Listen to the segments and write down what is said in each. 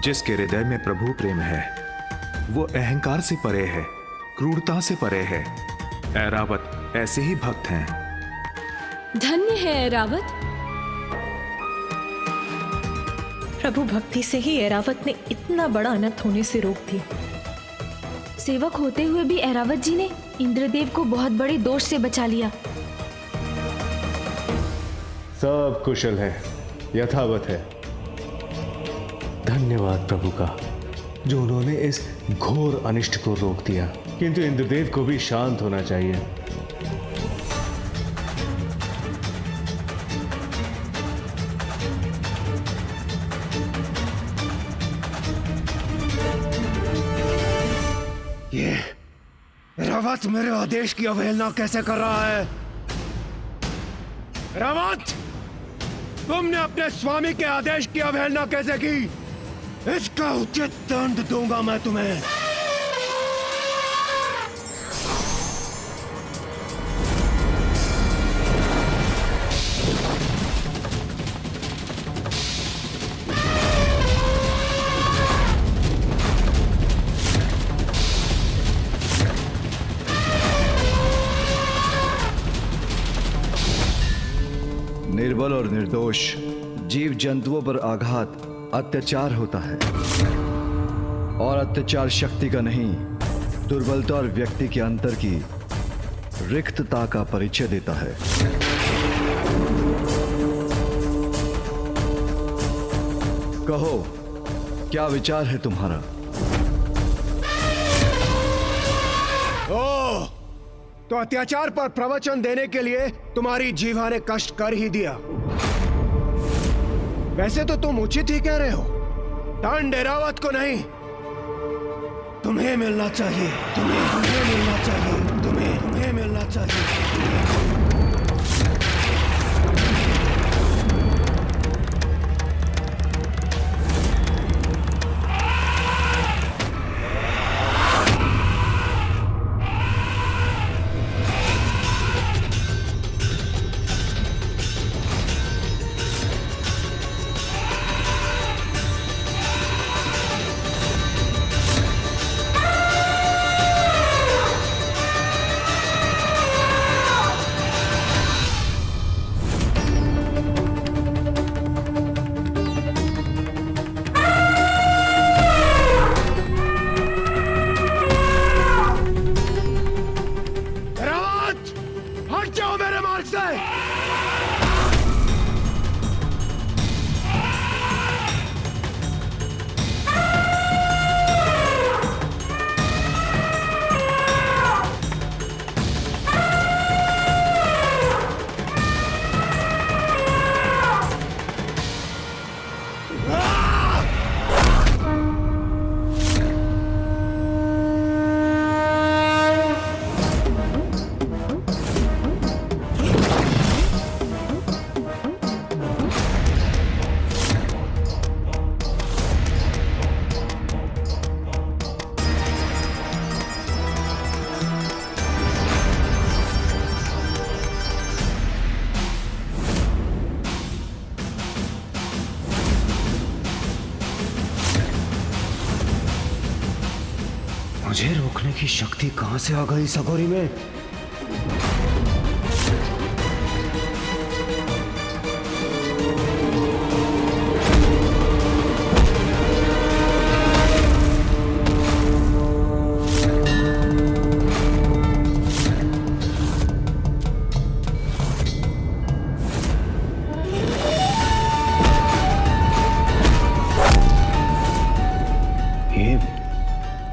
जिसके हृदय में प्रभु प्रेम है वो अहंकार से परे है, क्रूरता से परे है। ऐरावत ऐसे ही भक्त हैं। धन्य है ऐरावत। प्रभु भक्ति से ही ऐरावत ने इतना बड़ा अनर्थ होने से रोक दी। सेवक होते हुए भी ऐरावत जी ने इंद्रदेव को बहुत बड़े दोष से बचा लिया। सब कुशल है, यथावत है। धन्यवाद प्रभु का, जो उन्होंने इस घोर अनिष्ट को रोक दिया। किंतु इंद्रदेव को भी शांत होना चाहिए। ये रावत मेरे आदेश की अवहेलना कैसे कर रहा है? रावत, तुमने अपने स्वामी के आदेश की अवहेलना कैसे की? इसका उचित दंड दूंगा मैं तुम्हें। निर्बल और निर्दोष जीव जंतुओं पर आघात अत्याचार होता है, और अत्याचार शक्ति का नहीं, दुर्बलता और व्यक्ति के अंतर की रिक्तता का परिचय देता है। कहो, क्या विचार है तुम्हारा? ओह, तो अत्याचार पर प्रवचन देने के लिए तुम्हारी जीवा ने कष्ट कर ही दिया। वैसे तो तुम उचित ही कह रहे हो। दंड ऐरावत को नहीं, तुम्हें मिलना चाहिए। तुम्हें मिलना चाहिए। तुम्हें मिलना चाहिए। मुझे रोकने की शक्ति कहां से आ गई सगोरी में?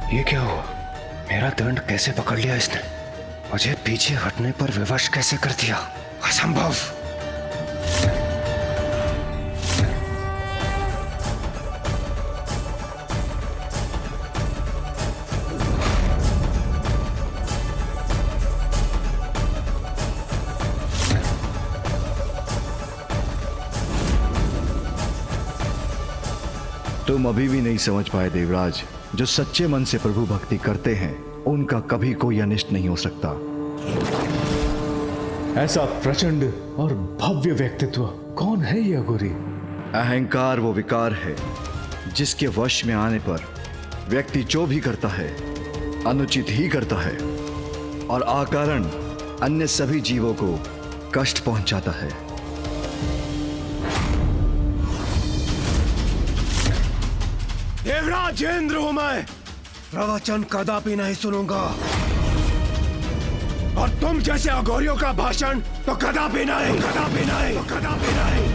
ये क्या हुआ? मेरा दंड कैसे पकड़ लिया इसने? मुझे पीछे हटने पर विवश कैसे कर दिया? असंभव। तुम अभी भी नहीं समझ पाए देवराज, जो सच्चे मन से प्रभु भक्ति करते हैं उनका कभी कोई अनिष्ट नहीं हो सकता। ऐसा प्रचंड और भव्य व्यक्तित्व कौन है ये अघोरी? अहंकार वो विकार है जिसके वश में आने पर व्यक्ति जो भी करता है अनुचित ही करता है और अकारण अन्य सभी जीवों को कष्ट पहुंचाता है। देवराज इंद्र हूं मैं, प्रवचन कदापि नहीं सुनूंगा, और तुम जैसे अघोरियों का भाषण तो कदापि नहीं, कदापि नहीं, तो कदापि नहीं।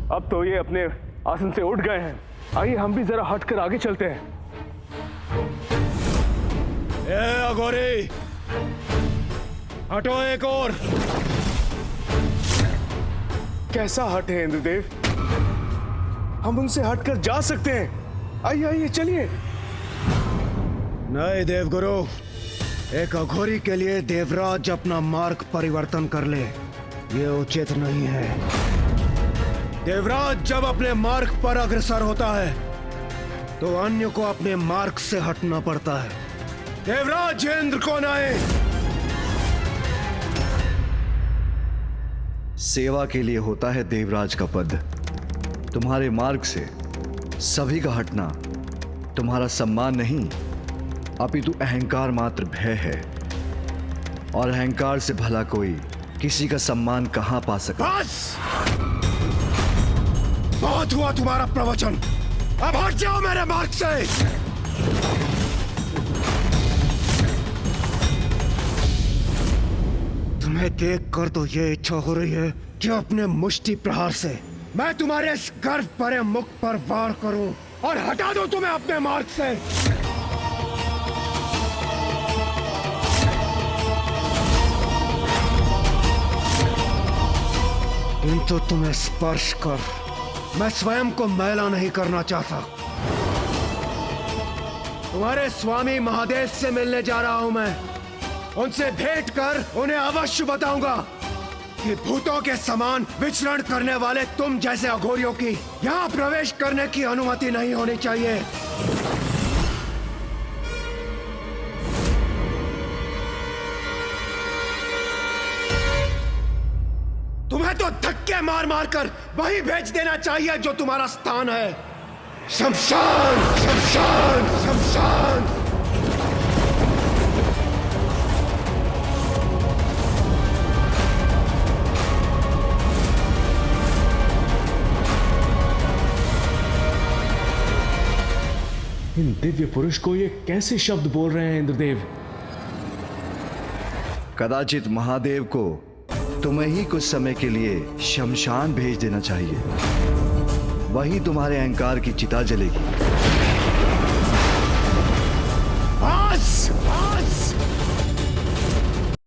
अब तो ये अपने आसन से उठ गए हैं। आइए हम भी जरा हटकर आगे चलते हैं। ए अघोरी, हटो एक और। कैसा हटे इंद्रदेव? हम उनसे हटकर जा सकते हैं। आइए आइए चलिए। नहीं देवगुरु, एक अघोरी के लिए देवराज अपना मार्ग परिवर्तन कर ले, ये उचित नहीं है। देवराज जब अपने मार्ग पर अग्रसर होता है तो अन्य को अपने मार्ग से हटना पड़ता है। देवराज इंद्र को नहीं। सेवा के लिए होता है देवराज का पद। तुम्हारे मार्ग से सभी का हटना तुम्हारा सम्मान नहीं, अपितु अहंकार मात्र भय है, और अहंकार से भला कोई किसी का सम्मान कहां पा सकता। बस, बहुत हुआ तुम्हारा प्रवचन, अब हट जाओ मेरे मार्ग से। तुम्हें देखकर तो ये इच्छा हो रही है कि अपने मुष्टि प्रहार से मैं तुम्हारे इस गर्व भरे मुख पर वार करूं और हटा दूं तुम्हें अपने मार्ग से। किंतु तुम्हें स्पर्श कर मैं स्वयं को मैला नहीं करना चाहता। तुम्हारे स्वामी महादेव से मिलने जा रहा हूं मैं। उनसे भेंट कर उन्हें अवश्य बताऊंगा कि भूतों के समान विचरण करने वाले तुम जैसे अघोरियों की यहां प्रवेश करने की अनुमति नहीं होनी चाहिए। तुम्हें तो धक्के मार मार कर वहीं भेज देना चाहिए जो तुम्हारा स्थान है। शमशान, शमशान, शमशान। इन दिव्य पुरुष को ये कैसे शब्द बोल रहे हैं इंद्रदेव? कदाचित महादेव को तुम्हें ही कुछ समय के लिए शमशान भेज देना चाहिए, वही तुम्हारे अहंकार की चिता जलेगी।